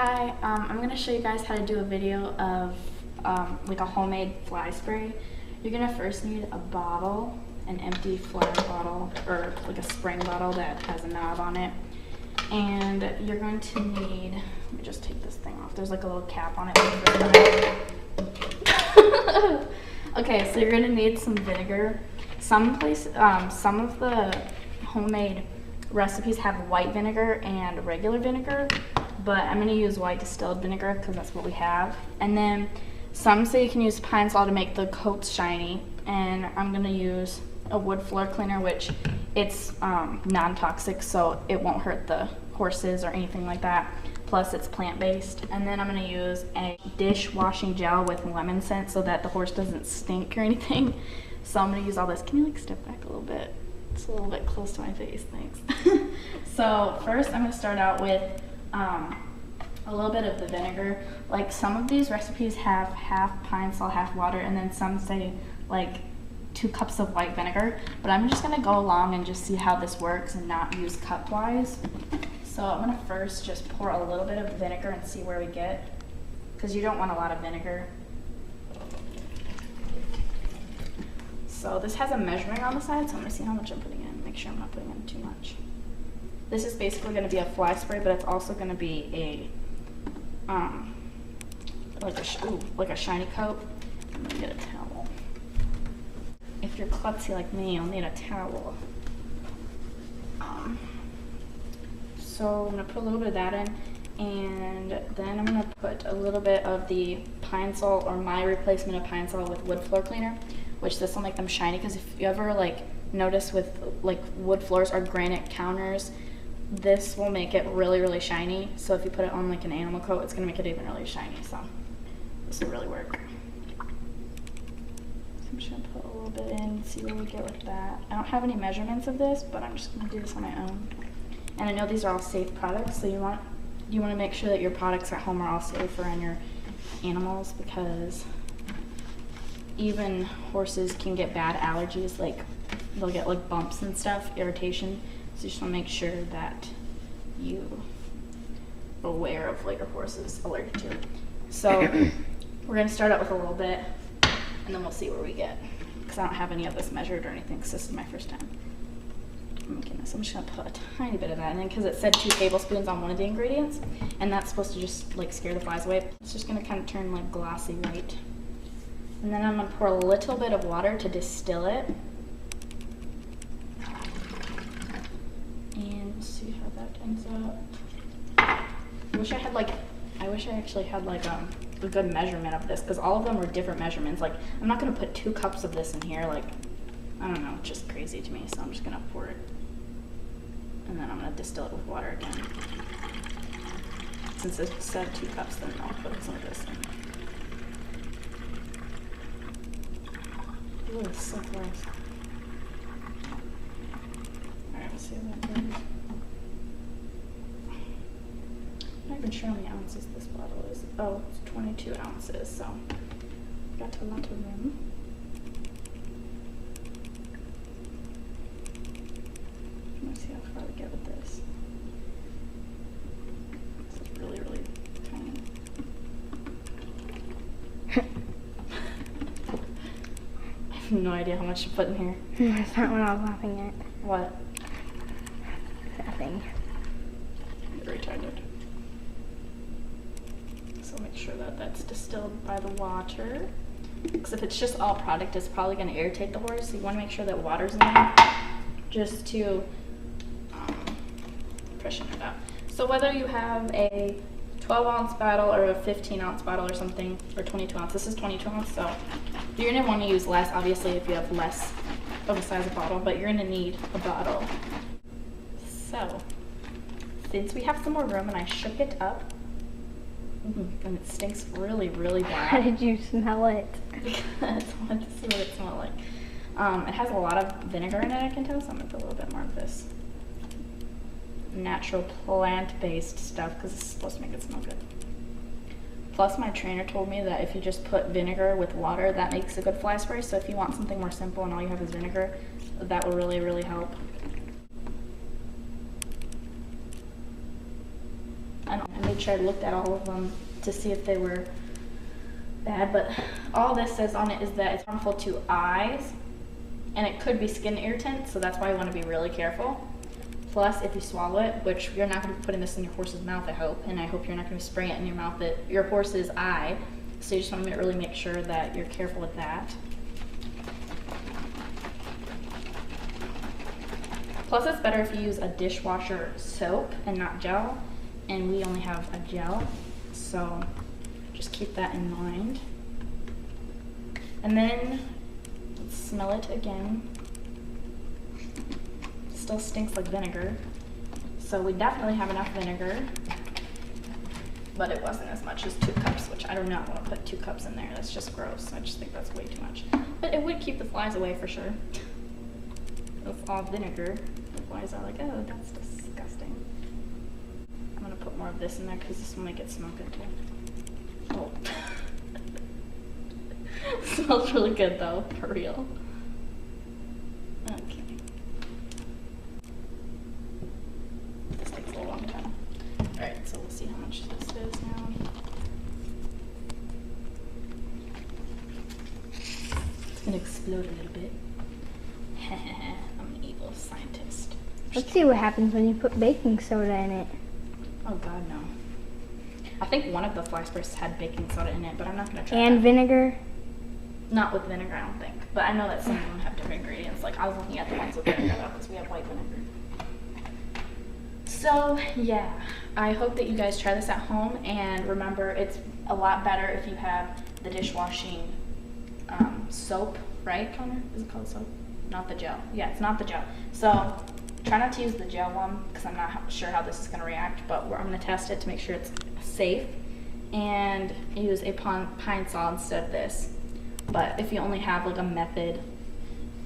Hi, I'm going to show you guys how to do a video of like a homemade fly spray. You're going to first need a bottle, an empty fly bottle, or like a spring bottle that has a knob on it. And you're going to need, let me just take this thing off, there's like a little cap on it. Okay, so you're going to need some vinegar. Some of the homemade recipes have white vinegar and regular vinegar, but I'm going to use white distilled vinegar because that's what we have. And then some say you can use Pinsol to make the coats shiny, and I'm going to use a wood floor cleaner, which it's non-toxic, so it won't hurt the horses or anything like that. Plus it's plant-based. And then I'm going to use a dishwashing gel with lemon scent so that the horse doesn't stink or anything. So I'm going to use all this. Can you like step back a little bit? It's a little bit close to my face, thanks. So first I'm going to start out with a little bit of the vinegar. Like some of these recipes have half Pinsol, half water, and then some say like 2 cups of white vinegar. But I'm just going to go along and just see how this works and not use cup-wise. So I'm going to first just pour a little bit of vinegar and see where we get, because you don't want a lot of vinegar. So this has a measuring on the side, so I'm going to see how much I'm putting in. Make sure I'm not putting in too much. This is basically going to be a fly spray, but it's also going to be a like a shiny coat. I'm going to get a towel. If you're klutzy like me, you'll need a towel. So I'm going to put a little bit of that in, and then I'm going to put a little bit of the Pinsol, or my replacement of Pinsol, with wood floor cleaner, which this will make them shiny. Because if you ever like notice with like wood floors or granite counters, this will make it really, really shiny. So if you put it on like an animal coat, it's going to make it even really shiny. So this will really work. So I'm just going to put a little bit in, see where we get with that. I don't have any measurements of this, but I'm just going to do this on my own. And I know these are all safe products, so you want to make sure that your products at home are all safer on your animals, because even horses can get bad allergies, like they'll get like bumps and stuff, irritation. So you just want to make sure that you are aware of what your horse is allergic to. So we're going to start out with a little bit, and then we'll see where we get, because I don't have any of this measured or anything, because this is my first time making this. I'm just going to put a tiny bit of that in, and because it said 2 tablespoons on one of the ingredients, and that's supposed to just like scare the flies away. It's just going to kind of turn like glossy white. And then I'm going to pour a little bit of water to distill it. And see how that ends up. I wish I actually had like a good measurement of this, because all of them were different measurements. Like I'm not going to put 2 cups of this in here, like I don't know, it's just crazy to me. So I'm just going to pour it, and then I'm going to distill it with water again. Since it said 2 cups, then I'll put some of this in. Ooh, it's so gross. Alright, let's see how that goes. I'm not even sure how many ounces this bottle is. Oh, it's 22 ounces, so got a lot of room. Let's see how far we get with this. This is really, really tiny. I have no idea how much to put in here. That's not what I was laughing at. What? Nothing. You're retarded. So make sure that that's distilled by the water. Because if it's just all product, it's probably going to irritate the horse. So you want to make sure that water's in there just to freshen it up. So whether you have a 12-ounce bottle or a 15-ounce bottle or something, or 22 ounce. This is 22 ounce, so you're going to want to use less, obviously, if you have less of a size of bottle, but you're going to need a bottle. So, since we have some more room and I shook it up, and it stinks really, really bad. How did you smell it? Because I wanted to see what it smelled like. It has a lot of vinegar in it, I can tell, so I'm going to put a little bit more of this natural plant-based stuff, because it's supposed to make it smell good. Plus my trainer told me that if you just put vinegar with water, that makes a good fly spray. So if you want something more simple and all you have is vinegar, that will really, really help. And I made sure I looked at all of them to see if they were bad, but all this says on it is that it's harmful to eyes, and it could be skin irritant, so that's why you want to be really careful. Plus, if you swallow it, which you're not going to be putting this in your horse's mouth, I hope, and I hope you're not going to be spraying it in your mouth, your horse's eye, so you just want to really make sure that you're careful with that. Plus, it's better if you use a dishwasher soap and not gel, and we only have a gel, so just keep that in mind. And then, let's smell it again. Still stinks like vinegar, so we definitely have enough vinegar, but it wasn't as much as 2 cups, which I do not want to put 2 cups in there. That's just gross. I just think that's way too much, but it would keep the flies away for sure. It's all vinegar. The flies are like, oh, that's disgusting. I'm gonna put more of this in there because this will make it smell good too. Oh. Smells really good though, for real. Okay. This takes a long time. Alright, so we'll see how much this is now. It's gonna explode a little bit. I'm an evil scientist. Let's see what happens when you put baking soda in it. Oh god, no. I think one of the fly sprays had baking soda in it, but I'm not gonna try And that. vinegar? Not with vinegar, I don't think. But I know that some of them have different ingredients. Like I was looking at the ones with vinegar though, because we have white vinegar. So yeah, I hope that you guys try this at home, and remember, it's a lot better if you have the dishwashing soap, right, Connor? Is it called soap? Not the gel. Yeah, it's not the gel. So try not to use the gel one because I'm not sure how this is going to react, but I'm going to test it to make sure it's safe, and use a Pinsol instead of this. But if you only have like a method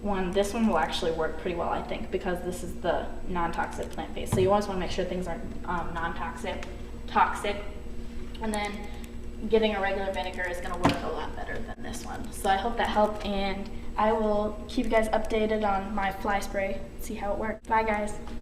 one, this one will actually work pretty well, I think, because this is the non-toxic plant-based. So you always want to make sure things are non-toxic, and then getting a regular vinegar is going to work a lot better than this one. So I hope that helped, and I will keep you guys updated on my fly spray, see how it works. Bye guys.